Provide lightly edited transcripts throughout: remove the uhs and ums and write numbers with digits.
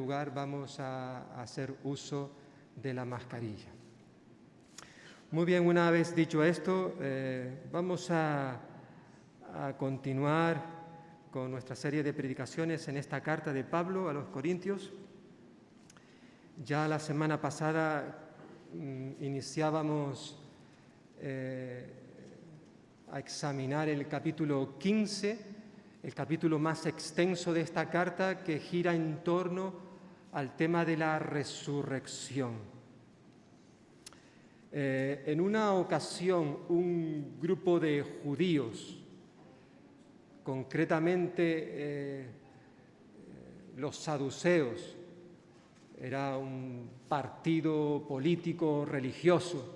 lugar vamos a hacer uso de la mascarilla. Muy bien, una vez dicho esto, vamos a continuar con nuestra serie de predicaciones en esta carta de Pablo a los Corintios. Ya la semana pasada iniciábamos a examinar el capítulo 15, el capítulo más extenso de esta carta, que gira en torno al tema de la resurrección. En una ocasión, un grupo de judíos, concretamente los saduceos, era un partido político religioso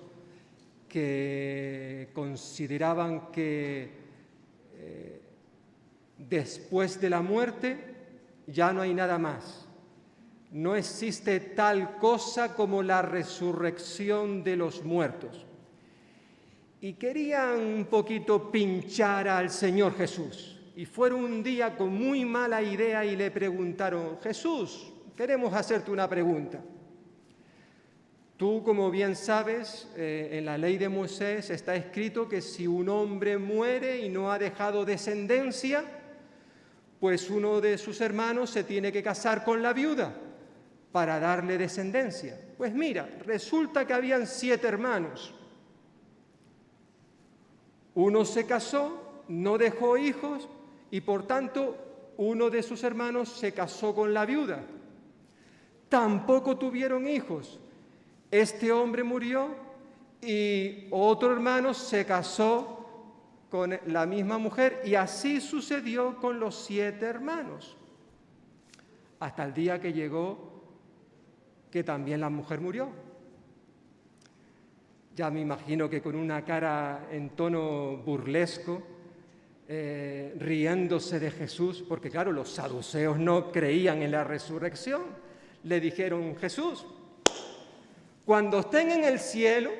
que consideraban que después de la muerte ya no hay nada más. No existe tal cosa como la resurrección de los muertos. Y querían un poquito pinchar al Señor Jesús. Y fueron un día con muy mala idea y le preguntaron: Jesús, queremos hacerte una pregunta. Tú, como bien sabes, en la ley de Moisés está escrito que si un hombre muere y no ha dejado descendencia, pues uno de sus hermanos se tiene que casar con la viuda para darle descendencia. Pues mira, resulta que habían 7 hermanos. Uno se casó, no dejó hijos y por tanto uno de sus hermanos se casó con la viuda. Tampoco tuvieron hijos. Este hombre murió y otro hermano se casó con la misma mujer y así sucedió con los 7 hermanos. Hasta el día que llegó que también la mujer murió. Ya me imagino que con una cara en tono burlesco, riéndose de Jesús, porque claro, los saduceos no creían en la resurrección. Le dijeron: Jesús, cuando estén en el cielo,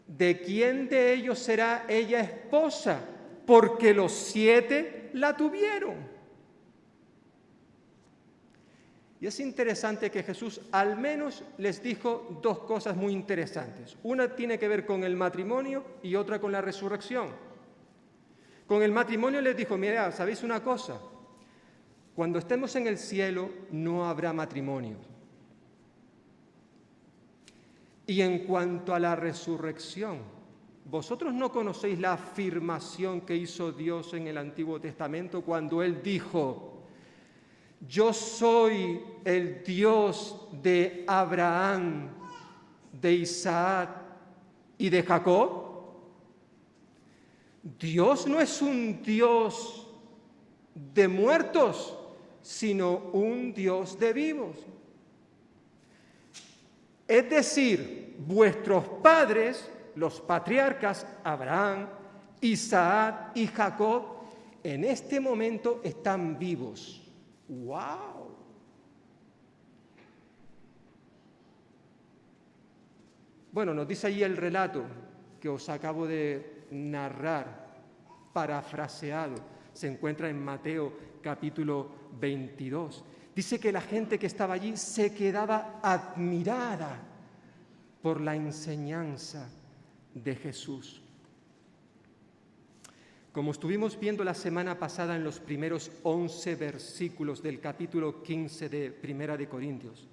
¿de quién de ellos será ella esposa? Porque los 7 la tuvieron. Y es interesante que Jesús al menos les dijo 2 cosas muy interesantes. Una tiene que ver con el matrimonio y otra con la resurrección. Con el matrimonio les dijo: mira, ¿sabéis una cosa? Cuando estemos en el cielo no habrá matrimonio. Y en cuanto a la resurrección, ¿vosotros no conocéis la afirmación que hizo Dios en el Antiguo Testamento cuando Él dijo: yo soy el Dios de Abraham, de Isaac y de Jacob? Dios no es un Dios de muertos, sino un Dios de vivos. Es decir, vuestros padres, los patriarcas Abraham, Isaac y Jacob, en este momento están vivos. ¡Wow! Bueno, nos dice allí el relato que os acabo de narrar, parafraseado. Se encuentra en Mateo capítulo 22. Dice que la gente que estaba allí se quedaba admirada por la enseñanza de Jesús. Como estuvimos viendo la semana pasada en los primeros 11 versículos del capítulo 15 de Primera de Corintios,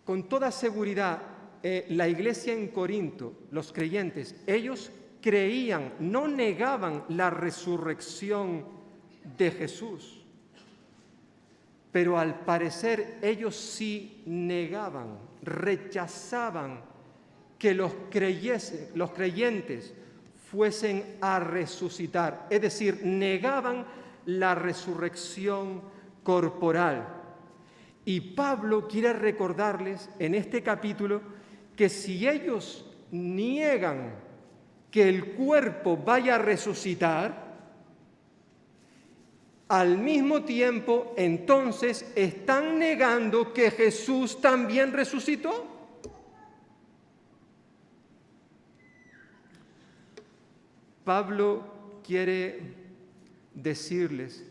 con toda seguridad la iglesia en Corinto, los creyentes, ellos creían, no negaban la resurrección de Jesús, pero al parecer ellos sí negaban, rechazaban que los creyentes fuesen a resucitar, es decir, negaban la resurrección corporal. Y Pablo quiere recordarles en este capítulo que si ellos niegan que el cuerpo vaya a resucitar, al mismo tiempo entonces están negando que Jesús también resucitó. Pablo quiere decirles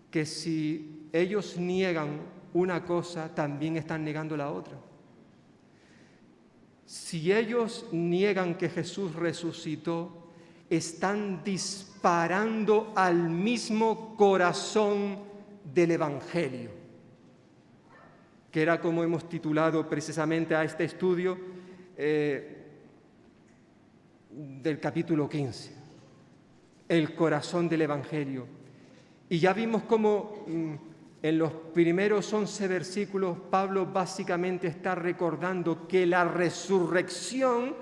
que si ellos niegan una cosa, también están negando la otra. Si ellos niegan que Jesús resucitó, están disparando al mismo corazón del Evangelio, que era como hemos titulado precisamente a este estudio del capítulo 15, el corazón del Evangelio. Y ya vimos cómo en los primeros 11 versículos Pablo básicamente está recordando que la resurrección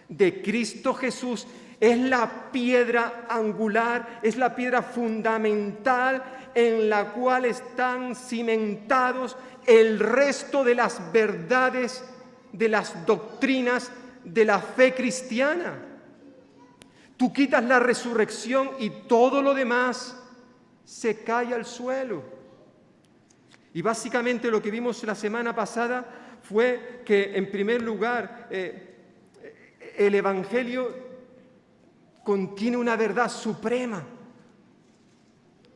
de Cristo Jesús es la piedra angular, es la piedra fundamental en la cual están cimentados el resto de las verdades, de las doctrinas de la fe cristiana. Tú quitas la resurrección y todo lo demás se cae al suelo. Y básicamente lo que vimos la semana pasada fue que, en primer lugar, el Evangelio contiene una verdad suprema.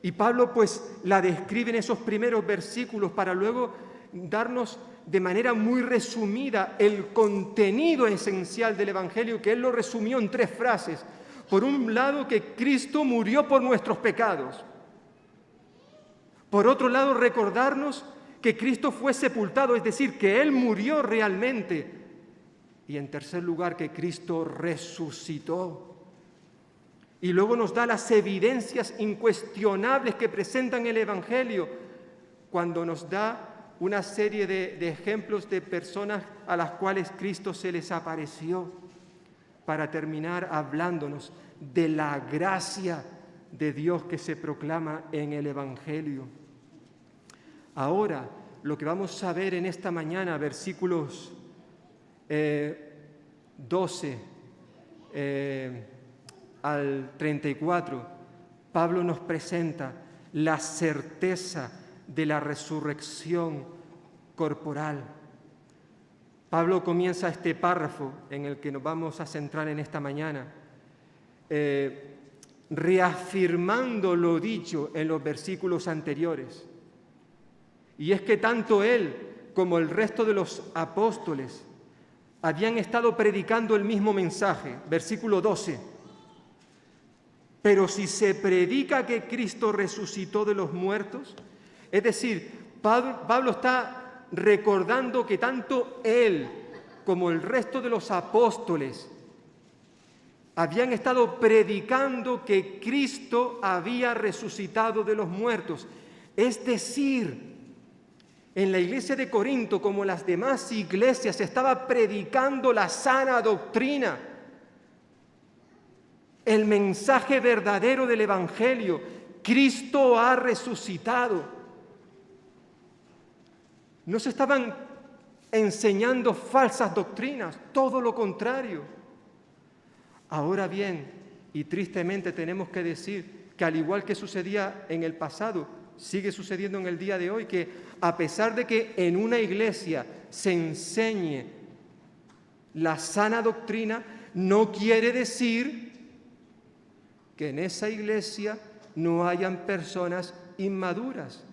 Y Pablo pues la describe en esos primeros versículos para luego darnos de manera muy resumida el contenido esencial del Evangelio, que él lo resumió en 3 frases. Por un lado, que Cristo murió por nuestros pecados. Por otro lado, recordarnos que Cristo fue sepultado, es decir, que Él murió realmente. Y en tercer lugar, que Cristo resucitó. Y luego nos da las evidencias incuestionables que presentan el Evangelio, cuando nos da una serie de ejemplos de personas a las cuales Cristo se les apareció, para terminar hablándonos de la gracia de Dios que se proclama en el Evangelio. Ahora, lo que vamos a ver en esta mañana, versículos 12 al 34, Pablo nos presenta la certeza de la resurrección corporal. Pablo comienza este párrafo en el que nos vamos a centrar en esta mañana, reafirmando lo dicho en los versículos anteriores. Y es que tanto él como el resto de los apóstoles habían estado predicando el mismo mensaje. Versículo 12. Pero si se predica que Cristo resucitó de los muertos, es decir, Pablo está recordando que tanto él como el resto de los apóstoles habían estado predicando que Cristo había resucitado de los muertos. Es decir, en la iglesia de Corinto, como las demás iglesias, se estaba predicando la sana doctrina, el mensaje verdadero del Evangelio. Cristo ha resucitado. No se estaban enseñando falsas doctrinas, todo lo contrario. Ahora bien, y tristemente tenemos que decir que al igual que sucedía en el pasado, sigue sucediendo en el día de hoy, que a pesar de que en una iglesia se enseñe la sana doctrina, no quiere decir que en esa iglesia no hayan personas inmaduras,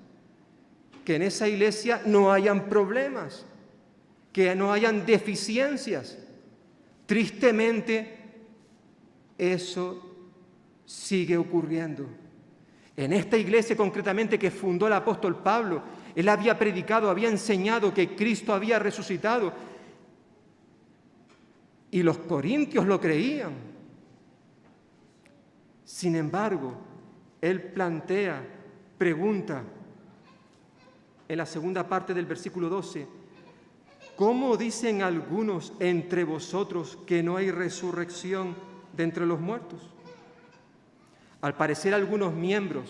que en esa iglesia no hayan problemas, que no hayan deficiencias. Tristemente, eso sigue ocurriendo. En esta iglesia concretamente que fundó el apóstol Pablo, él había predicado, había enseñado que Cristo había resucitado. Y los corintios lo creían. Sin embargo, él pregunta en la segunda parte del versículo 12, ¿cómo dicen algunos entre vosotros que no hay resurrección de entre los muertos? Al parecer, algunos miembros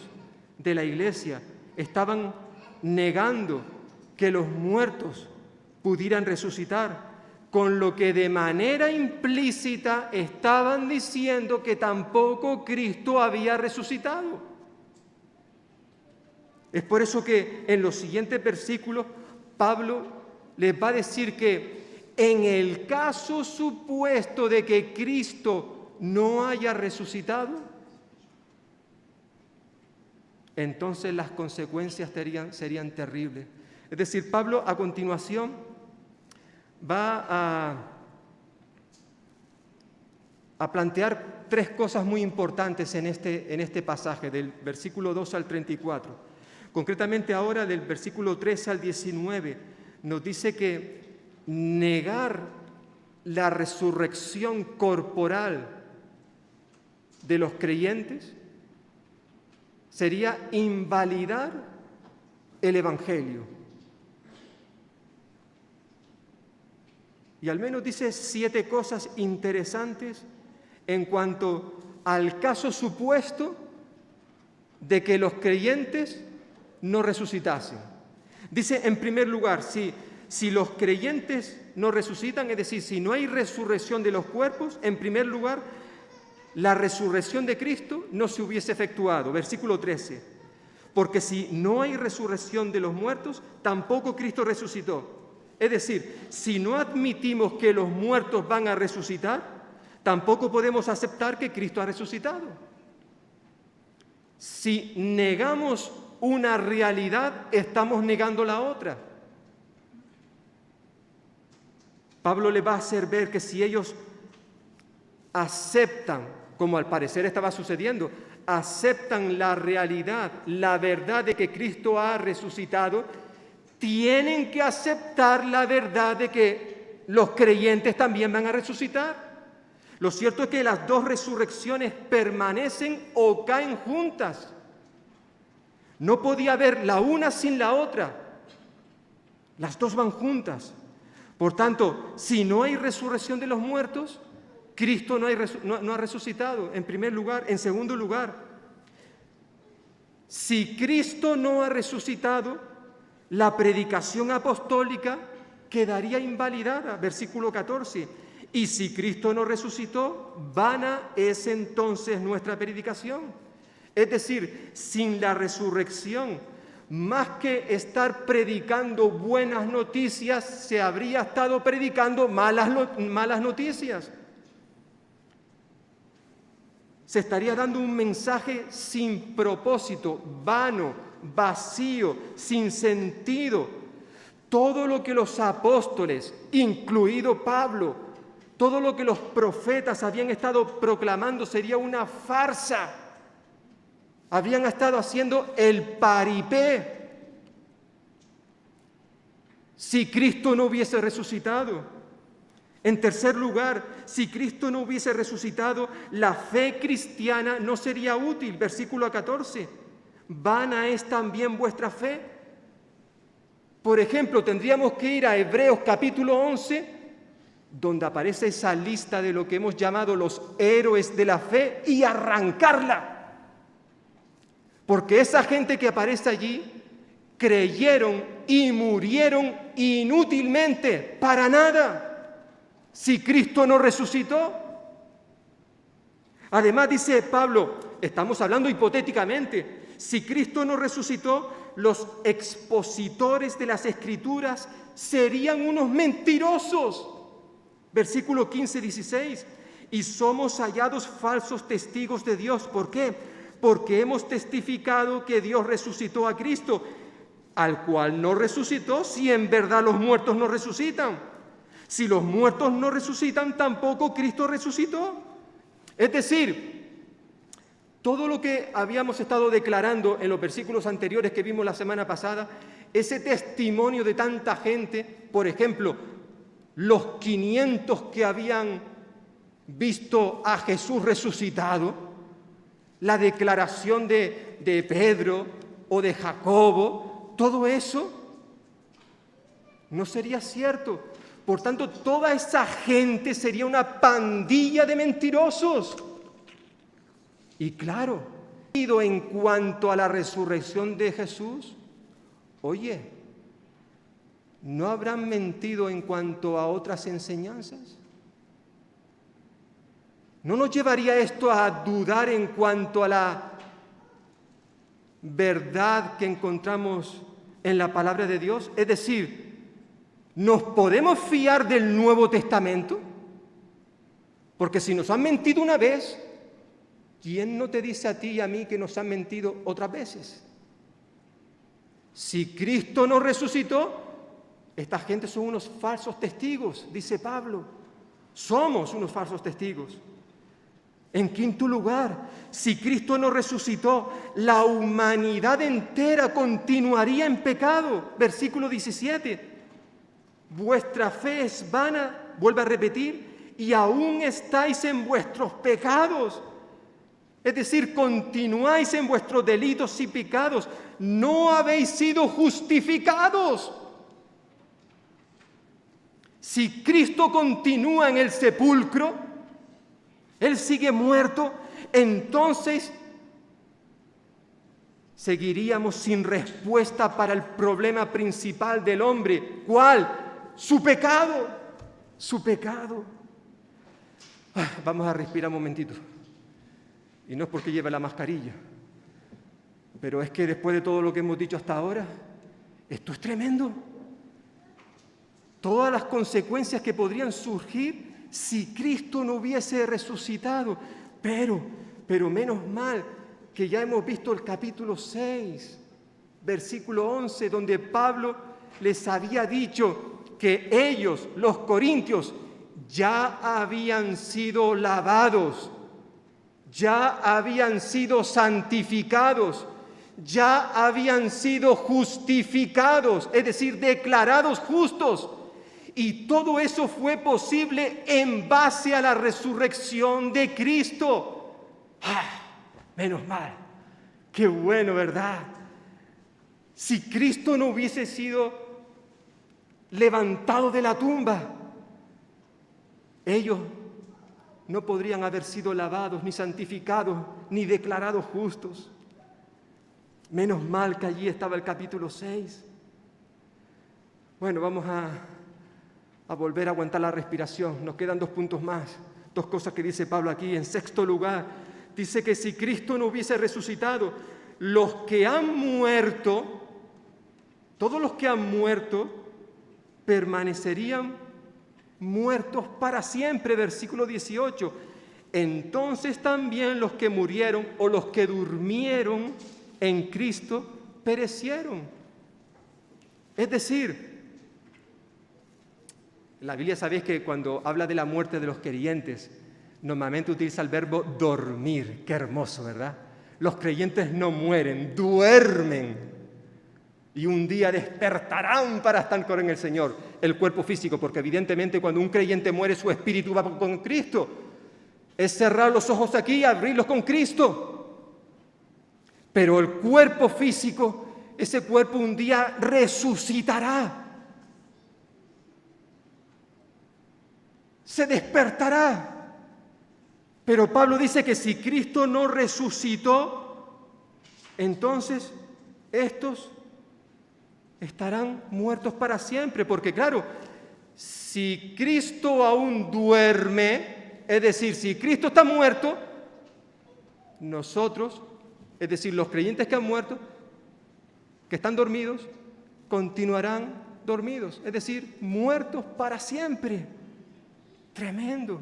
de la iglesia estaban negando que los muertos pudieran resucitar, con lo que de manera implícita estaban diciendo que tampoco Cristo había resucitado. Es por eso que en los siguientes versículos Pablo les va a decir que en el caso supuesto de que Cristo no haya resucitado, entonces las consecuencias serían terribles. Es decir, Pablo a continuación va a plantear tres cosas muy importantes en este pasaje, del versículo 2 al 34. Concretamente ahora del versículo 13 al 19 nos dice que negar la resurrección corporal de los creyentes sería invalidar el Evangelio. Y al menos dice 7 cosas interesantes en cuanto al caso supuesto de que los creyentes no resucitasen. Dice, en primer lugar, si los creyentes no resucitan, es decir, si no hay resurrección de los cuerpos, en primer lugar, la resurrección de Cristo no se hubiese efectuado. Versículo 13. Porque si no hay resurrección de los muertos, tampoco Cristo resucitó. Es decir, si no admitimos que los muertos van a resucitar, tampoco podemos aceptar que Cristo ha resucitado. Si negamos una realidad, estamos negando la otra. Pablo le va a hacer ver que si ellos aceptan, como al parecer estaba sucediendo, aceptan la realidad, la verdad de que Cristo ha resucitado, tienen que aceptar la verdad de que los creyentes también van a resucitar. Lo cierto es que las dos resurrecciones permanecen o caen juntas. No podía haber la una sin la otra. Las dos van juntas. Por tanto, si no hay resurrección de los muertos, Cristo no ha resucitado, en primer lugar. En segundo lugar, si Cristo no ha resucitado, la predicación apostólica quedaría invalidada, versículo 14. Y si Cristo no resucitó, vana es entonces nuestra predicación. Es decir, sin la resurrección, más que estar predicando buenas noticias, se habría estado predicando malas noticias. Se estaría dando un mensaje sin propósito, vano, vacío, sin sentido. Todo lo que los apóstoles, incluido Pablo, todo lo que los profetas habían estado proclamando sería una farsa. Habían estado haciendo el paripé si Cristo no hubiese resucitado. En tercer lugar, si Cristo no hubiese resucitado, la fe cristiana no sería útil. Versículo 14. Vana es también vuestra fe. Por ejemplo, tendríamos que ir a Hebreos capítulo 11, donde aparece esa lista de lo que hemos llamado los héroes de la fe, y arrancarla. Porque esa gente que aparece allí creyeron y murieron inútilmente, para nada, si Cristo no resucitó. Además dice Pablo, estamos hablando hipotéticamente, si Cristo no resucitó, los expositores de las Escrituras serían unos mentirosos. Versículo 15-16, y somos hallados falsos testigos de Dios. ¿Por qué? Porque hemos testificado que Dios resucitó a Cristo, al cual no resucitó, si en verdad los muertos no resucitan. Si los muertos no resucitan, tampoco Cristo resucitó. Es decir, todo lo que habíamos estado declarando en los versículos anteriores que vimos la semana pasada, ese testimonio de tanta gente, por ejemplo, los 500 que habían visto a Jesús resucitado, la declaración de Pedro o de Jacobo, todo eso no sería cierto. Por tanto, toda esa gente sería una pandilla de mentirosos. Y claro, en cuanto a la resurrección de Jesús, oye, ¿no habrán mentido en cuanto a otras enseñanzas? ¿No nos llevaría esto a dudar en cuanto a la verdad que encontramos en la palabra de Dios? Es decir, ¿nos podemos fiar del Nuevo Testamento? Porque si nos han mentido una vez, ¿quién no te dice a ti y a mí que nos han mentido otras veces? Si Cristo no resucitó, esta gente son unos falsos testigos, dice Pablo. Somos unos falsos testigos. En quinto lugar, si Cristo no resucitó, la humanidad entera continuaría en pecado. Versículo 17. Vuestra fe es vana, vuelve a repetir, y aún estáis en vuestros pecados. Es decir, continuáis en vuestros delitos y pecados. No habéis sido justificados. Si Cristo continúa en el sepulcro, Él sigue muerto, entonces seguiríamos sin respuesta para el problema principal del hombre. ¿Cuál? Su pecado. Su pecado. Vamos a respirar un momentito. Y no es porque lleve la mascarilla, pero es que después de todo lo que hemos dicho hasta ahora, esto es tremendo. Todas las consecuencias que podrían surgir si Cristo no hubiese resucitado. Pero menos mal que ya hemos visto el capítulo 6, versículo 11, donde Pablo les había dicho que ellos, los corintios, ya habían sido lavados, ya habían sido santificados, ya habían sido justificados, es decir, declarados justos. Y todo eso fue posible en base a la resurrección de Cristo. Menos mal. Qué bueno, ¿verdad? Si Cristo no hubiese sido levantado de la tumba, ellos no podrían haber sido lavados, ni santificados, ni declarados justos. Menos mal que allí estaba el capítulo 6. Bueno, vamos a volver a aguantar la respiración. Nos quedan 2 puntos más, 2 cosas que dice Pablo aquí. En sexto lugar, dice que si Cristo no hubiese resucitado, los que han muerto, todos los que han muerto, permanecerían muertos para siempre. Versículo 18. Entonces también los que murieron o los que durmieron en Cristo perecieron. Es decir, la Biblia, sabéis que cuando habla de la muerte de los creyentes, normalmente utiliza el verbo dormir. Qué hermoso, ¿verdad? Los creyentes no mueren, duermen. Y un día despertarán para estar con el Señor, el cuerpo físico, porque evidentemente cuando un creyente muere, su espíritu va con Cristo. Es cerrar los ojos aquí y abrirlos con Cristo. Pero el cuerpo físico, ese cuerpo un día resucitará. Se despertará. Pero Pablo dice que si Cristo no resucitó, entonces estos estarán muertos para siempre. Porque claro, si Cristo aún duerme, es decir, si Cristo está muerto, nosotros, es decir, los creyentes que han muerto, que están dormidos, continuarán dormidos, es decir, muertos para siempre. Tremendo.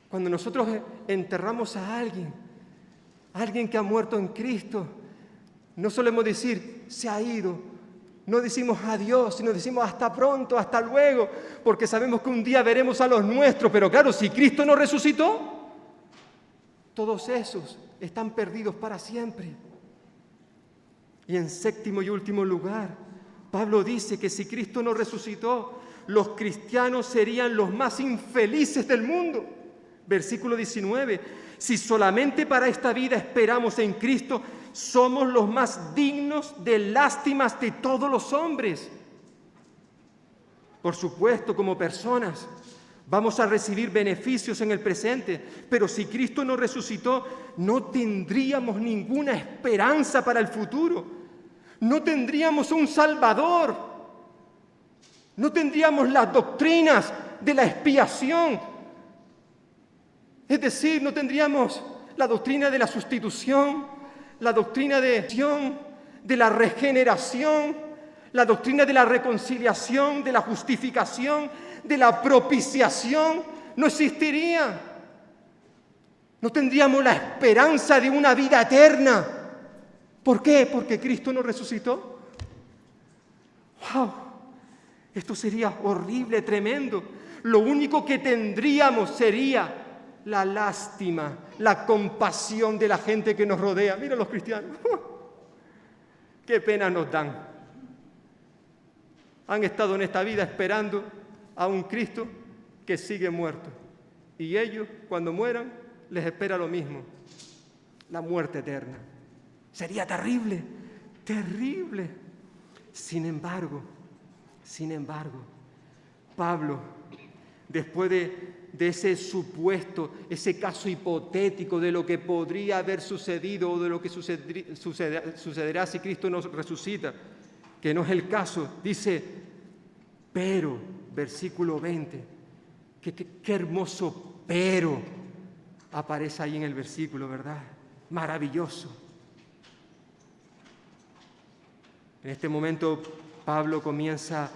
Cuando nosotros enterramos a alguien que ha muerto en Cristo, no solemos decir, se ha ido, no decimos adiós, sino decimos hasta pronto, hasta luego, porque sabemos que un día veremos a los nuestros. Pero claro, si Cristo no resucitó, todos esos están perdidos para siempre. Y en séptimo y último lugar, Pablo dice que si Cristo no resucitó, los cristianos serían los más infelices del mundo. Versículo 19, si solamente para esta vida esperamos en Cristo, somos los más dignos de lástimas de todos los hombres. Por supuesto, como personas, vamos a recibir beneficios en el presente, pero si Cristo no resucitó, no tendríamos ninguna esperanza para el futuro. No tendríamos un Salvador. No tendríamos las doctrinas de la expiación. Es decir, no tendríamos la doctrina de la sustitución, la doctrina de la regeneración, la doctrina de la reconciliación, de la justificación, de la propiciación. No existiría. No tendríamos la esperanza de una vida eterna. ¿Por qué? Porque Cristo no resucitó. ¡Wow! Esto sería horrible, tremendo. Lo único que tendríamos sería la lástima, la compasión de la gente que nos rodea. Mira los cristianos. ¡Qué pena nos dan! Han estado en esta vida esperando a un Cristo que sigue muerto. Y ellos, cuando mueran, les espera lo mismo, la muerte eterna. Sería terrible, terrible. Sin embargo, Pablo, después de ese supuesto, ese caso hipotético de lo que podría haber sucedido o de lo que sucederá si Cristo nos resucita, que no es el caso, dice, pero, versículo 20, qué hermoso pero aparece ahí en el versículo, ¿verdad? Maravilloso. En este momento Pablo comienza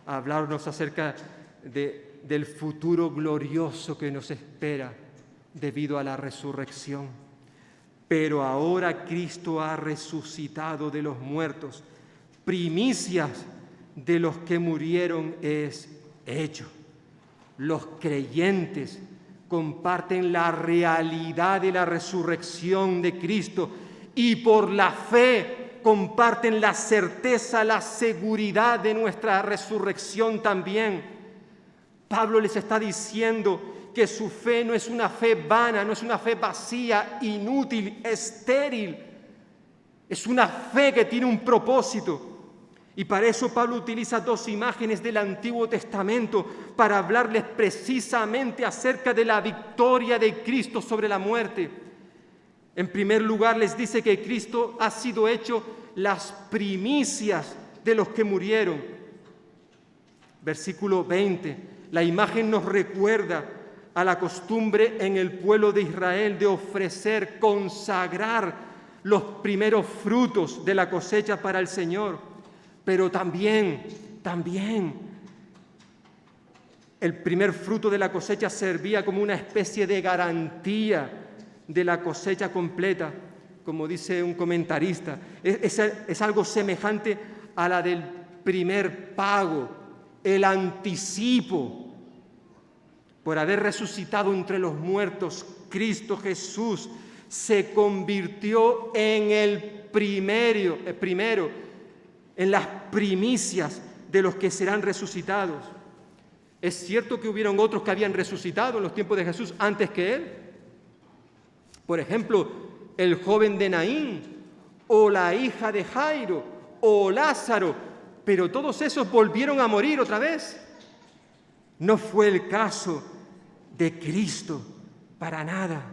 a hablarnos acerca del futuro glorioso que nos espera debido a la resurrección. Pero ahora Cristo ha resucitado de los muertos, primicias de los que murieron es hecho. Los creyentes comparten la realidad de la resurrección de Cristo y por la fe comparten la certeza, la seguridad de nuestra resurrección también. Pablo les está diciendo que su fe no es una fe vana, no es una fe vacía, inútil, estéril. Es una fe que tiene un propósito. Y para eso Pablo utiliza dos imágenes del Antiguo Testamento para hablarles precisamente acerca de la victoria de Cristo sobre la muerte. En primer lugar, les dice que Cristo ha sido hecho las primicias de los que murieron. Versículo 20, la imagen nos recuerda a la costumbre en el pueblo de Israel de ofrecer, consagrar los primeros frutos de la cosecha para el Señor. Pero también, el primer fruto de la cosecha servía como una especie de garantía de la cosecha completa, como dice un comentarista. Es algo semejante a la del primer pago, el anticipo. Por haber resucitado entre los muertos, Cristo Jesús se convirtió en el primero, en las primicias de los que serán resucitados. Es cierto que hubieron otros que habían resucitado en los tiempos de Jesús antes que Él. Por ejemplo, el joven de Naín, o la hija de Jairo, o Lázaro, pero todos esos volvieron a morir otra vez. No fue el caso de Cristo, para nada.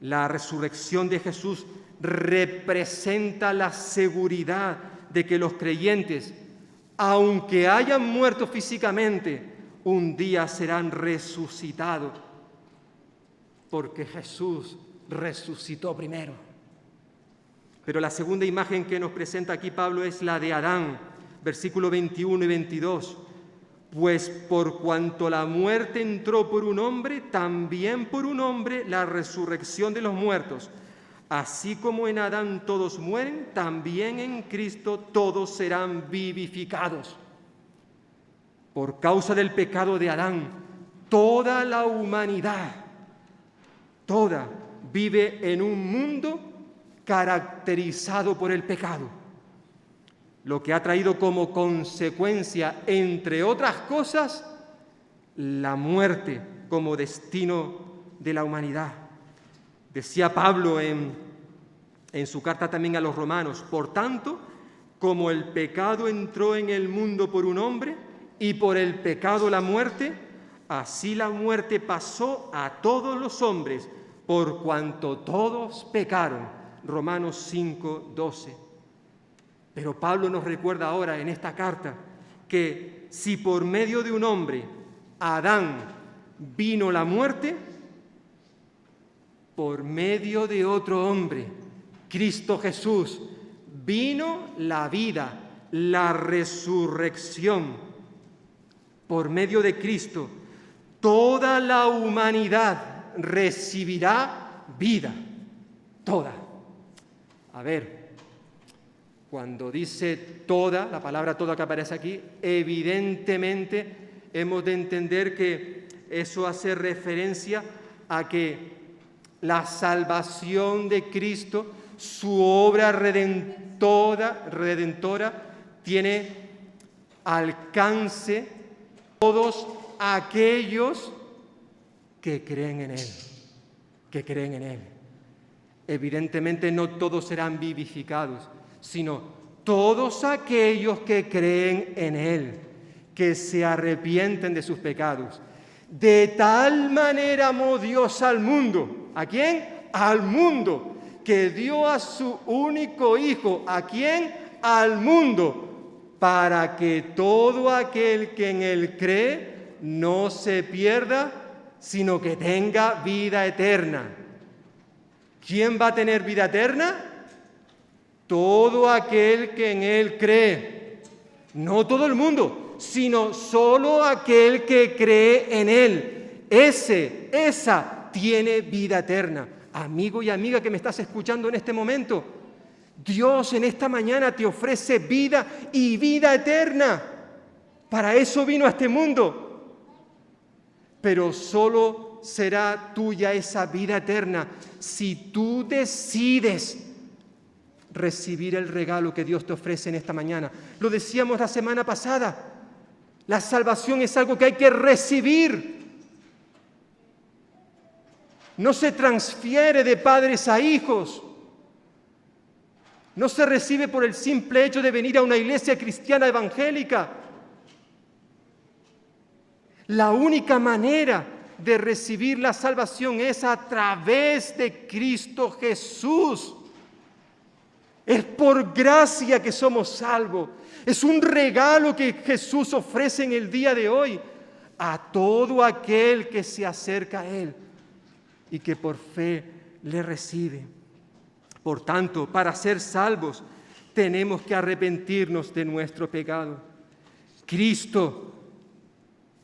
La resurrección de Jesús representa la seguridad de que los creyentes, aunque hayan muerto físicamente, un día serán resucitados, porque Jesús resucitó primero. Pero la segunda imagen que nos presenta aquí Pablo es la de Adán, versículos 21 y 22. Pues por cuanto la muerte entró por un hombre, también por un hombre la resurrección de los muertos. Así como en Adán todos mueren, también en Cristo todos serán vivificados. Por causa del pecado de Adán, toda la humanidad, toda, vive en un mundo caracterizado por el pecado, lo que ha traído como consecuencia, entre otras cosas, la muerte como destino de la humanidad. Decía Pablo en su carta también a los romanos, por tanto, como el pecado entró en el mundo por un hombre y por el pecado la muerte, así la muerte pasó a todos los hombres por cuanto todos pecaron. Romanos 5:12. Pero Pablo nos recuerda ahora en esta carta que si por medio de un hombre, Adán, vino la muerte, por medio de otro hombre, Cristo Jesús, vino la vida, la resurrección. Por medio de Cristo, toda la humanidad recibirá vida, toda. A ver, cuando dice toda, la palabra toda que aparece aquí, evidentemente hemos de entender que eso hace referencia a que la salvación de Cristo, su obra redentora, tiene alcance a todos aquellos que creen en Él, que creen en Él. Evidentemente no todos serán vivificados, sino todos aquellos que creen en Él, que se arrepienten de sus pecados. De tal manera amó Dios al mundo. ¿A quién? Al mundo, que dio a su único Hijo. ¿A quién? Al mundo, para que todo aquel que en Él cree no se pierda, sino que tenga vida eterna. ¿Quién va a tener vida eterna? Todo aquel que en Él cree. No todo el mundo, sino solo aquel que cree en Él. Esa tiene vida eterna. Amigo y amiga que me estás escuchando en este momento, Dios en esta mañana te ofrece vida y vida eterna. Para eso vino a este mundo. Pero solo será tuya esa vida eterna si tú decides recibir el regalo que Dios te ofrece en esta mañana. Lo decíamos la semana pasada. La salvación es algo que hay que recibir. No se transfiere de padres a hijos. No se recibe por el simple hecho de venir a una iglesia cristiana evangélica. La única manera de recibir la salvación es a través de Cristo Jesús. Es por gracia que somos salvos. Es un regalo que Jesús ofrece en el día de hoy a todo aquel que se acerca a Él y que por fe le recibe. Por tanto, para ser salvos, tenemos que arrepentirnos de nuestro pecado. Cristo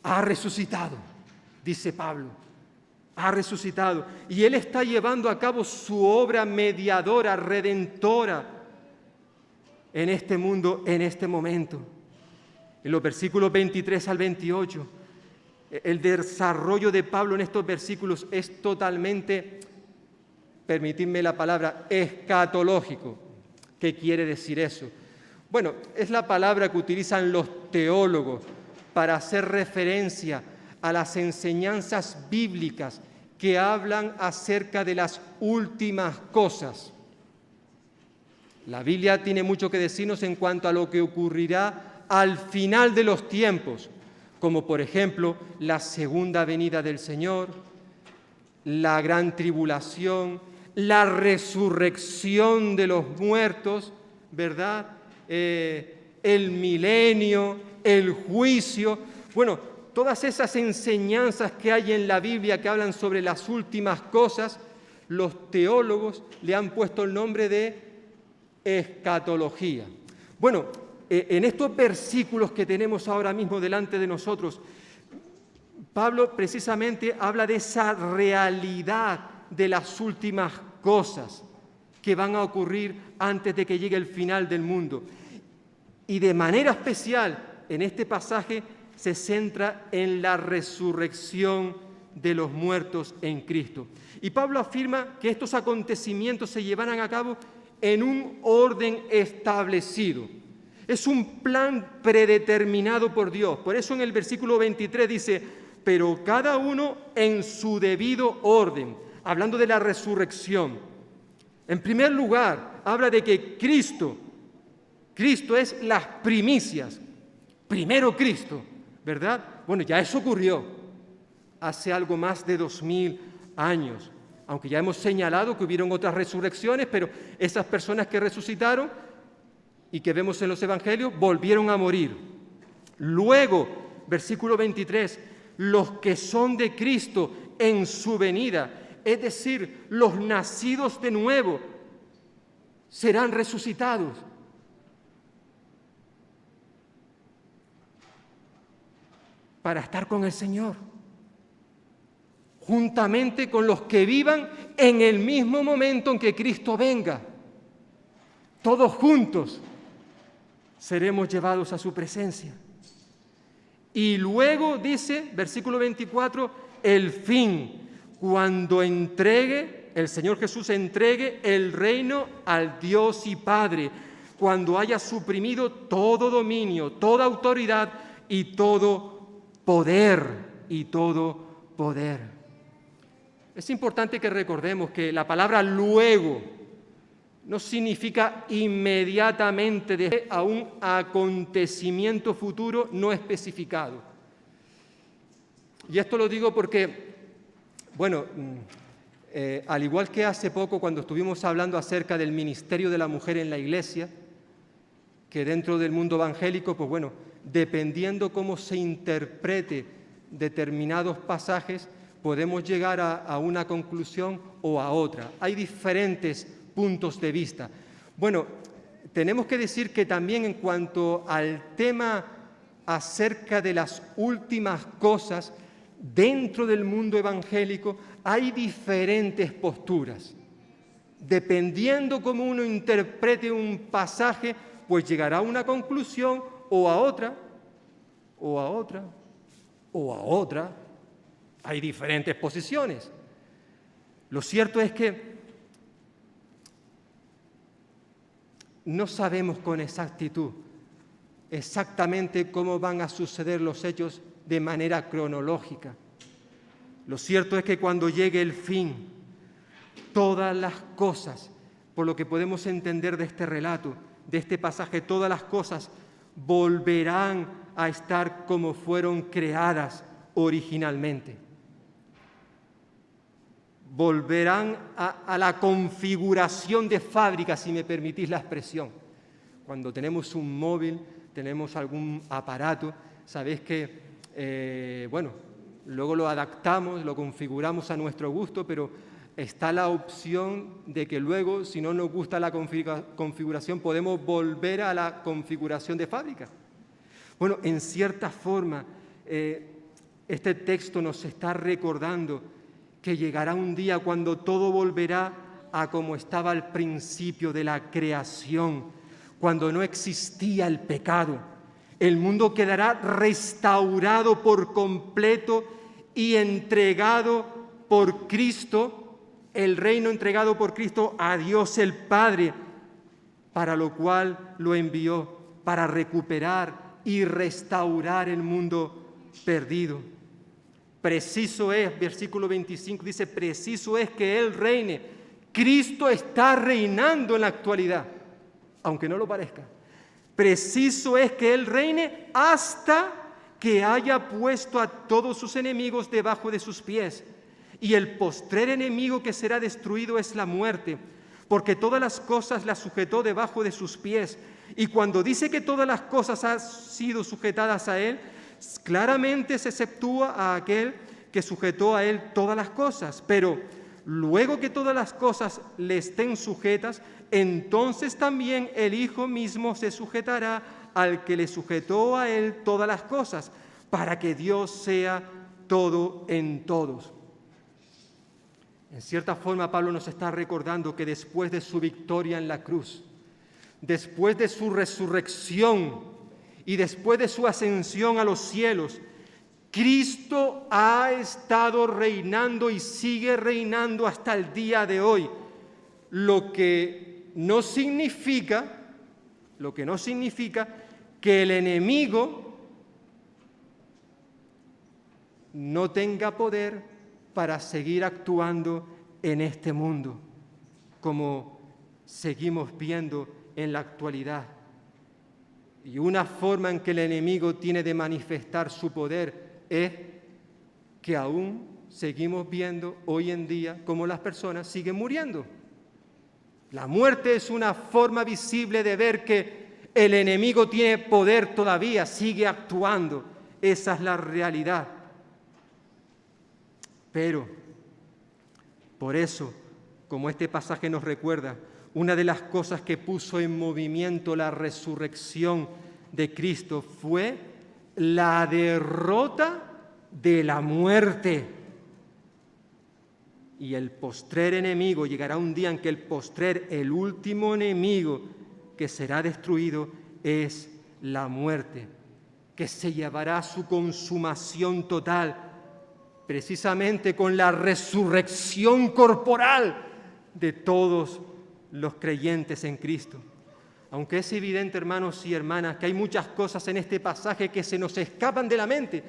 ha resucitado, dice Pablo, ha resucitado. Y Él está llevando a cabo su obra mediadora, redentora en este mundo, en este momento. En los versículos 23 al 28, el desarrollo de Pablo en estos versículos es totalmente, permitidme la palabra, escatológico. ¿Qué quiere decir eso? Bueno, es la palabra que utilizan los teólogos para hacer referencia a las enseñanzas bíblicas que hablan acerca de las últimas cosas. La Biblia tiene mucho que decirnos en cuanto a lo que ocurrirá al final de los tiempos, como por ejemplo la segunda venida del Señor, la gran tribulación, la resurrección de los muertos, ¿verdad? El milenio, el juicio. Bueno, todas esas enseñanzas que hay en la Biblia que hablan sobre las últimas cosas, los teólogos le han puesto el nombre de escatología. Bueno, en estos versículos que tenemos ahora mismo delante de nosotros, Pablo precisamente habla de esa realidad de las últimas cosas que van a ocurrir antes de que llegue el final del mundo. Y de manera especial, en este pasaje se centra en la resurrección de los muertos en Cristo. Y Pablo afirma que estos acontecimientos se llevarán a cabo en un orden establecido. Es un plan predeterminado por Dios. Por eso en el versículo 23 dice, pero cada uno en su debido orden, hablando de la resurrección. En primer lugar, habla de que Cristo es las primicias. Primero Cristo, ¿verdad? Bueno, ya eso ocurrió hace algo más de 2000 años. Aunque ya hemos señalado que hubieron otras resurrecciones, pero esas personas que resucitaron y que vemos en los evangelios volvieron a morir. Luego, versículo 23, los que son de Cristo en su venida, es decir, los nacidos de nuevo, serán resucitados. Para estar con el Señor, juntamente con los que vivan en el mismo momento en que Cristo venga. todos juntos seremos llevados a su presencia. Y luego dice, versículo 24, el fin, cuando entregue, el Señor Jesús entregue el reino al Dios y Padre, cuando haya suprimido todo dominio, toda autoridad y todo poder, Es importante que recordemos que la palabra luego no significa inmediatamente a un acontecimiento futuro no especificado. Y esto lo digo porque, al igual que hace poco cuando estuvimos hablando acerca del ministerio de la mujer en la Iglesia, que dentro del mundo evangélico, dependiendo cómo se interprete determinados pasajes, podemos llegar a una conclusión o a otra. Hay diferentes puntos de vista. Tenemos que decir que también en cuanto al tema acerca de las últimas cosas, dentro del mundo evangélico hay diferentes posturas. Dependiendo cómo uno interprete un pasaje, pues llegará a una conclusión o a otra. Hay diferentes posiciones. Lo cierto es que no sabemos con exactitud exactamente cómo van a suceder los hechos de manera cronológica. Lo cierto es que cuando llegue el fin, todas las cosas, por lo que podemos entender de este relato, de este pasaje, todas las cosas volverán a estar como fueron creadas originalmente. Volverán a la configuración de fábrica, si me permitís la expresión. Cuando tenemos un móvil, tenemos algún aparato, sabéis que, luego lo adaptamos, lo configuramos a nuestro gusto, pero está la opción de que luego, si no nos gusta la configuración, podemos volver a la configuración de fábrica. En cierta forma, este texto nos está recordando que llegará un día cuando todo volverá a como estaba al principio de la creación, cuando no existía el pecado. El mundo quedará restaurado por completo y entregado por Cristo, el reino entregado por Cristo a Dios el Padre, para lo cual lo envió, para recuperar y restaurar el mundo perdido. Preciso es, versículo 25 dice, preciso es que Él reine. Cristo está reinando en la actualidad, aunque no lo parezca. Preciso es que Él reine hasta que haya puesto a todos sus enemigos debajo de sus pies. Y el postrer enemigo que será destruido es la muerte, porque todas las cosas las sujetó debajo de sus pies. Y cuando dice que todas las cosas han sido sujetadas a Él, claramente se exceptúa a aquel que sujetó a Él todas las cosas. Pero luego que todas las cosas le estén sujetas, entonces también el Hijo mismo se sujetará al que le sujetó a Él todas las cosas, para que Dios sea todo en todos. En cierta forma, Pablo nos está recordando que después de su victoria en la cruz, después de su resurrección y después de su ascensión a los cielos, Cristo ha estado reinando y sigue reinando hasta el día de hoy, lo que no significa que el enemigo no tenga poder para seguir actuando en este mundo, como seguimos viendo en la actualidad. Y una forma en que el enemigo tiene de manifestar su poder es que aún seguimos viendo hoy en día cómo las personas siguen muriendo. La muerte es una forma visible de ver que el enemigo tiene poder todavía, sigue actuando. Esa es la realidad. Pero, por eso, como este pasaje nos recuerda, una de las cosas que puso en movimiento la resurrección de Cristo fue la derrota de la muerte. Y el postrer enemigo, llegará un día en que el último enemigo que será destruido es la muerte, que se llevará a su consumación total, precisamente con la resurrección corporal de todos los creyentes en Cristo. Aunque es evidente, hermanos y hermanas, que hay muchas cosas en este pasaje que se nos escapan de la mente,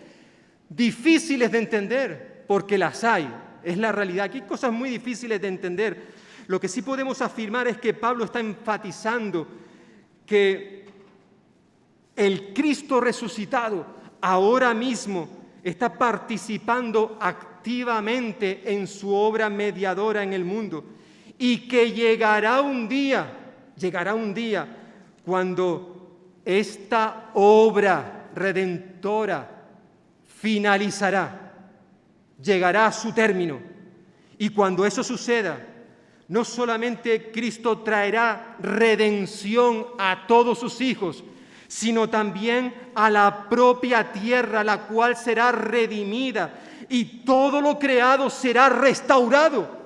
difíciles de entender, porque las hay, es la realidad. Aquí hay cosas muy difíciles de entender. Lo que sí podemos afirmar es que Pablo está enfatizando que el Cristo resucitado ahora mismo está participando activamente en su obra mediadora en el mundo, y que llegará un día cuando esta obra redentora finalizará, llegará a su término. Y cuando eso suceda, no solamente Cristo traerá redención a todos sus hijos, sino también a la propia tierra, la cual será redimida, y todo lo creado será restaurado.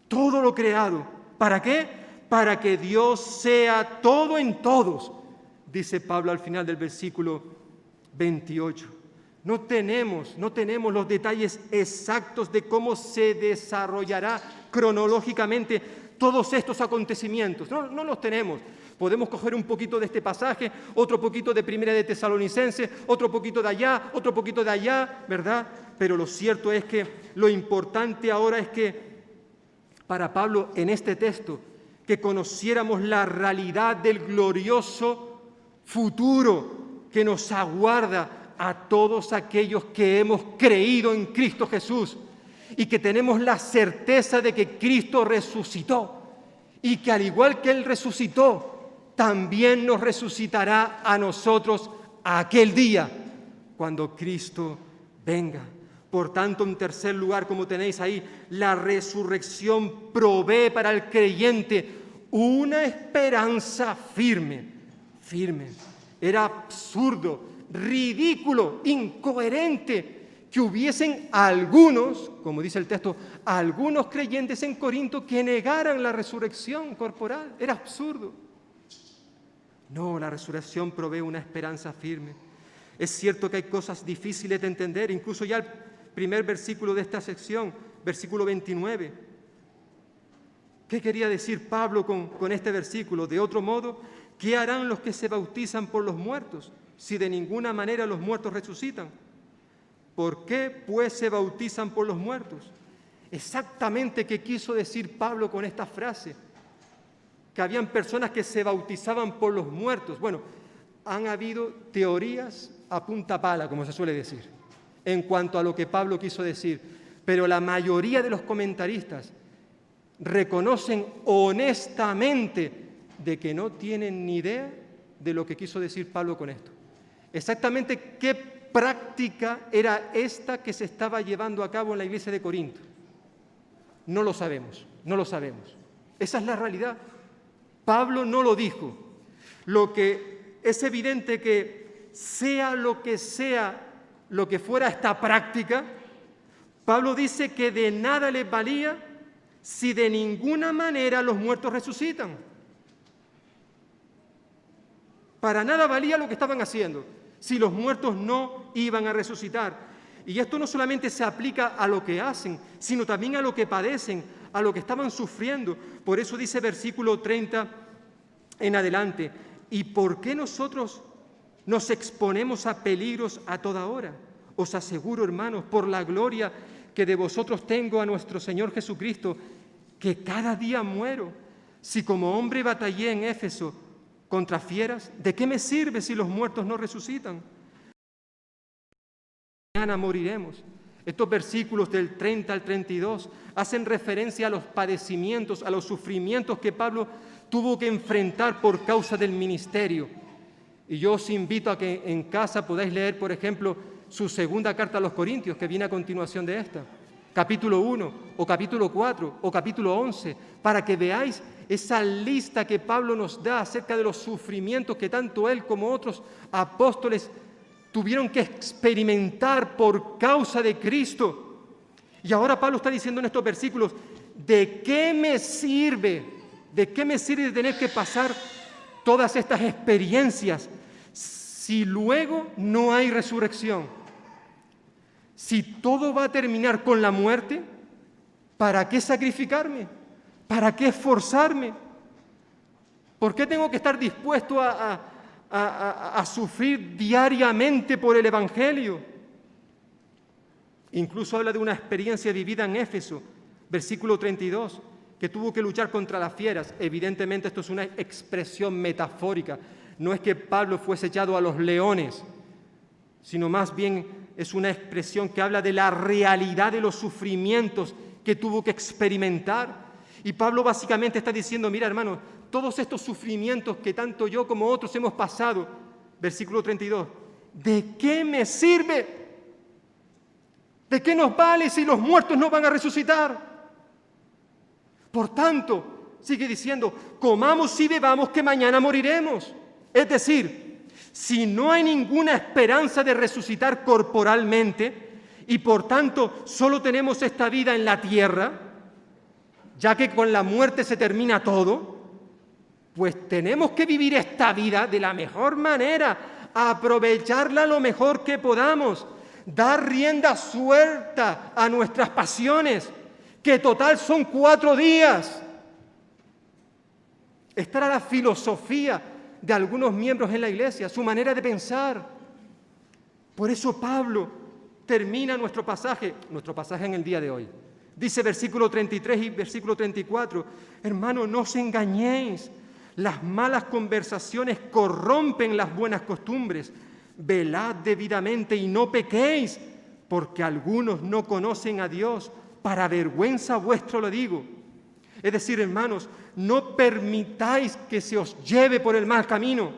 Todo lo creado. ¿Para qué? Para que Dios sea todo en todos, dice Pablo al final del versículo 28. No tenemos los detalles exactos de cómo se desarrollará cronológicamente todos estos acontecimientos. No los tenemos. Podemos coger un poquito de este pasaje, otro poquito de Primera de Tesalonicenses, otro poquito de allá, otro poquito de allá, ¿verdad? Pero lo cierto es que lo importante ahora es que para Pablo en este texto, que conociéramos la realidad del glorioso futuro que nos aguarda a todos aquellos que hemos creído en Cristo Jesús, y que tenemos la certeza de que Cristo resucitó, y que al igual que Él resucitó, también nos resucitará a nosotros aquel día cuando Cristo venga. Por tanto, en tercer lugar, como tenéis ahí, la resurrección provee para el creyente una esperanza firme. Era absurdo, ridículo, incoherente que hubiesen algunos, como dice el texto, algunos creyentes en Corinto que negaran la resurrección corporal. Era absurdo. No, la resurrección provee una esperanza firme. Es cierto que hay cosas difíciles de entender, incluso ya el primer versículo de esta sección, versículo 29. ¿Qué quería decir Pablo con este versículo? De otro modo, ¿qué harán los que se bautizan por los muertos, si de ninguna manera los muertos resucitan? ¿Por qué, pues, se bautizan por los muertos? Exactamente qué quiso decir Pablo con esta frase, que habían personas que se bautizaban por los muertos. Bueno, han habido teorías a punta pala, como se suele decir, en cuanto a lo que Pablo quiso decir, pero la mayoría de los comentaristas reconocen honestamente de que no tienen ni idea de lo que quiso decir Pablo con esto. Exactamente qué práctica era esta que se estaba llevando a cabo en la iglesia de Corinto. No lo sabemos. Esa es la realidad. Pablo no lo dijo. Lo que es evidente que sea lo que fuera esta práctica, Pablo dice que de nada les valía si de ninguna manera los muertos resucitan. Para nada valía lo que estaban haciendo si los muertos no iban a resucitar. Y esto no solamente se aplica a lo que hacen, sino también a lo que padecen, a lo que estaban sufriendo. Por eso dice versículo 30 en adelante: ¿y por qué nosotros nos exponemos a peligros a toda hora? Os aseguro, hermanos, por la gloria que de vosotros tengo a nuestro Señor Jesucristo, que cada día muero. Si como hombre batallé en Éfeso contra fieras, ¿de qué me sirve si los muertos no resucitan? Mañana moriremos. Estos versículos del 30 al 32 hacen referencia a los padecimientos, a los sufrimientos que Pablo tuvo que enfrentar por causa del ministerio. Y yo os invito a que en casa podáis leer, por ejemplo, su segunda carta a los Corintios, que viene a continuación de esta, capítulo 1, o capítulo 4, o capítulo 11, para que veáis esa lista que Pablo nos da acerca de los sufrimientos que tanto él como otros apóstoles tuvieron que experimentar por causa de Cristo. Y ahora Pablo está diciendo en estos versículos: ¿de qué me sirve? ¿De qué me sirve tener que pasar todas estas experiencias si luego no hay resurrección? Si todo va a terminar con la muerte, ¿para qué sacrificarme? ¿Para qué esforzarme? ¿Por qué tengo que estar dispuesto a sufrir diariamente por el Evangelio? Incluso habla de una experiencia vivida en Éfeso, versículo 32, que tuvo que luchar contra las fieras. Evidentemente esto es una expresión metafórica. No es que Pablo fuese echado a los leones, sino más bien es una expresión que habla de la realidad de los sufrimientos que tuvo que experimentar. Y Pablo básicamente está diciendo, mira hermano, todos estos sufrimientos que tanto yo como otros hemos pasado, versículo 32, ¿de qué me sirve? ¿De qué nos vale si los muertos no van a resucitar? Por tanto, sigue diciendo, comamos y bebamos que mañana moriremos. Es decir, si no hay ninguna esperanza de resucitar corporalmente y por tanto solo tenemos esta vida en la tierra, ya que con la muerte se termina todo, pues tenemos que vivir esta vida de la mejor manera, aprovecharla lo mejor que podamos, dar rienda suelta a nuestras pasiones, que total son 4 días. Esta era la filosofía de algunos miembros en la iglesia, su manera de pensar. Por eso Pablo termina nuestro pasaje en el día de hoy. Dice versículo 33 y versículo 34, hermano, no os engañéis, las malas conversaciones corrompen las buenas costumbres. Velad debidamente y no pequéis, porque algunos no conocen a Dios. Para vergüenza vuestra lo digo. Es decir, hermanos, no permitáis que se os lleve por el mal camino.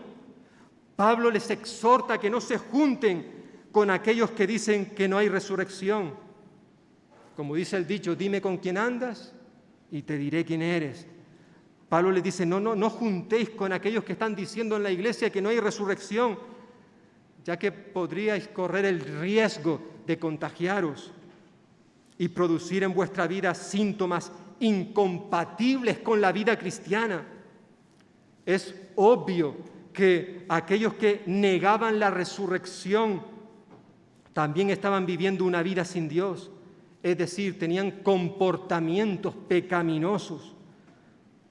Pablo les exhorta a que no se junten con aquellos que dicen que no hay resurrección. Como dice el dicho, dime con quién andas y te diré quién eres. Pablo les dice, no juntéis con aquellos que están diciendo en la iglesia que no hay resurrección, ya que podríais correr el riesgo de contagiaros y producir en vuestra vida síntomas incompatibles con la vida cristiana. Es obvio que aquellos que negaban la resurrección también estaban viviendo una vida sin Dios, es decir, tenían comportamientos pecaminosos.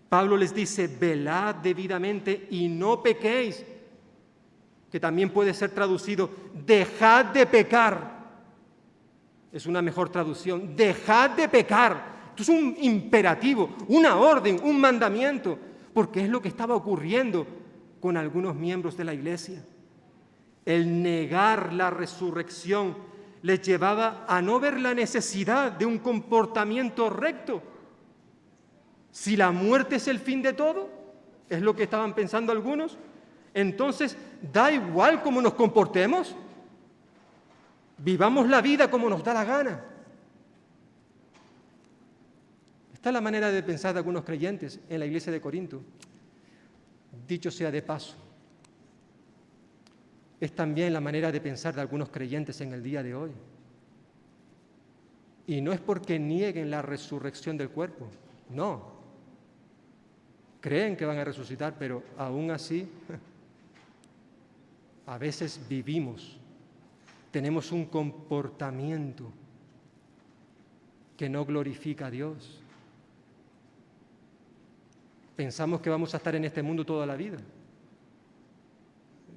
Pablo les dice, velad debidamente y no pequéis, que también puede ser traducido, dejad de pecar. Es una mejor traducción, dejad de pecar. Esto es un imperativo, una orden, un mandamiento, porque es lo que estaba ocurriendo con algunos miembros de la iglesia. El negar la resurrección les llevaba a no ver la necesidad de un comportamiento recto. Si la muerte es el fin de todo, es lo que estaban pensando algunos, entonces da igual cómo nos comportemos. Vivamos la vida como nos da la gana. Esta es la manera de pensar de algunos creyentes en la iglesia de Corinto. Dicho sea de paso, es también la manera de pensar de algunos creyentes en el día de hoy. Y no es porque nieguen la resurrección del cuerpo, no. Creen que van a resucitar, pero aún así, a veces tenemos un comportamiento que no glorifica a Dios. Pensamos que vamos a estar en este mundo toda la vida.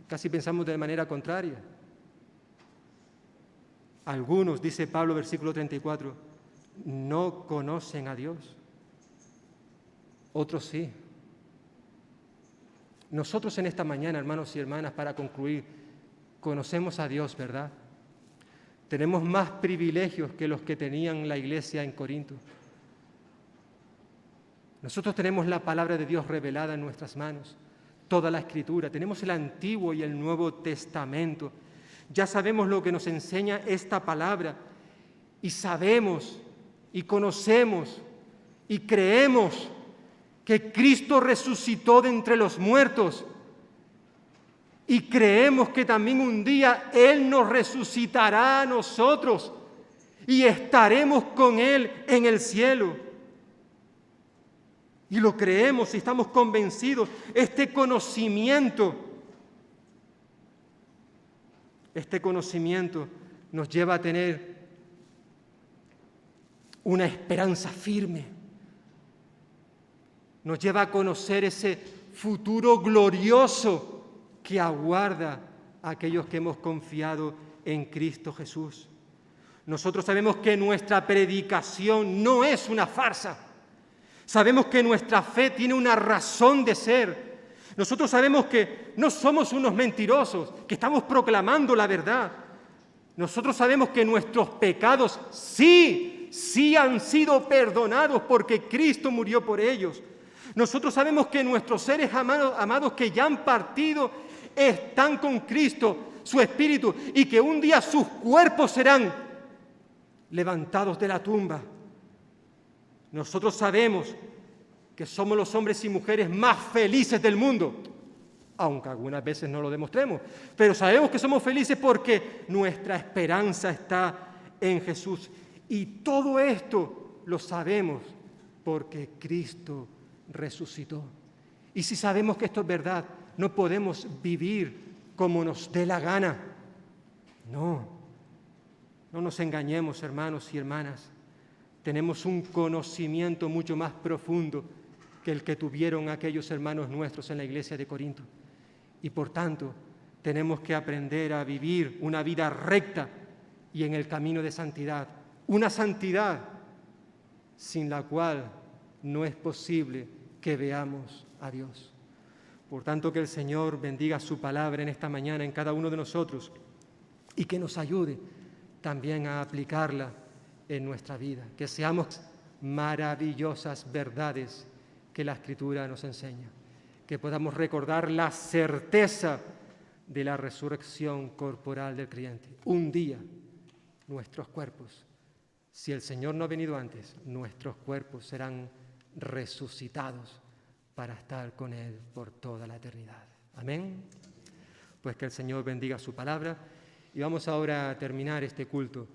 Casi pensamos de manera contraria. Algunos, dice Pablo, versículo 34, no conocen a Dios. Otros sí. Nosotros en esta mañana, hermanos y hermanas, para concluir, conocemos a Dios, ¿verdad? Tenemos más privilegios que los que tenían la iglesia en Corinto. Nosotros tenemos la palabra de Dios revelada en nuestras manos, toda la Escritura. Tenemos el Antiguo y el Nuevo Testamento. Ya sabemos lo que nos enseña esta palabra y sabemos y conocemos y creemos que Cristo resucitó de entre los muertos y creemos que también un día Él nos resucitará a nosotros y estaremos con Él en el cielo. Y lo creemos y estamos convencidos. Este conocimiento nos lleva a tener una esperanza firme. Nos lleva a conocer ese futuro glorioso que aguarda a aquellos que hemos confiado en Cristo Jesús. Nosotros sabemos que nuestra predicación no es una farsa. Sabemos que nuestra fe tiene una razón de ser. Nosotros sabemos que no somos unos mentirosos, que estamos proclamando la verdad. Nosotros sabemos que nuestros pecados sí han sido perdonados porque Cristo murió por ellos. Nosotros sabemos que nuestros seres amados que ya han partido están con Cristo, su Espíritu, y que un día sus cuerpos serán levantados de la tumba. Nosotros sabemos que somos los hombres y mujeres más felices del mundo, aunque algunas veces no lo demostremos, pero sabemos que somos felices porque nuestra esperanza está en Jesús. Y todo esto lo sabemos porque Cristo resucitó. Y si sabemos que esto es verdad, no podemos vivir como nos dé la gana. No nos engañemos, hermanos y hermanas. Tenemos un conocimiento mucho más profundo que el que tuvieron aquellos hermanos nuestros en la iglesia de Corinto. Y por tanto, tenemos que aprender a vivir una vida recta y en el camino de santidad. Una santidad sin la cual no es posible que veamos a Dios. Por tanto, que el Señor bendiga su palabra en esta mañana en cada uno de nosotros y que nos ayude también a aplicarla en nuestra vida, que seamos maravillosas verdades que la Escritura nos enseña, que podamos recordar la certeza de la resurrección corporal del creyente. Un día nuestros cuerpos, si el Señor no ha venido antes, nuestros cuerpos serán resucitados para estar con Él por toda la eternidad. Amén. Pues que el Señor bendiga su palabra y vamos ahora a terminar este culto.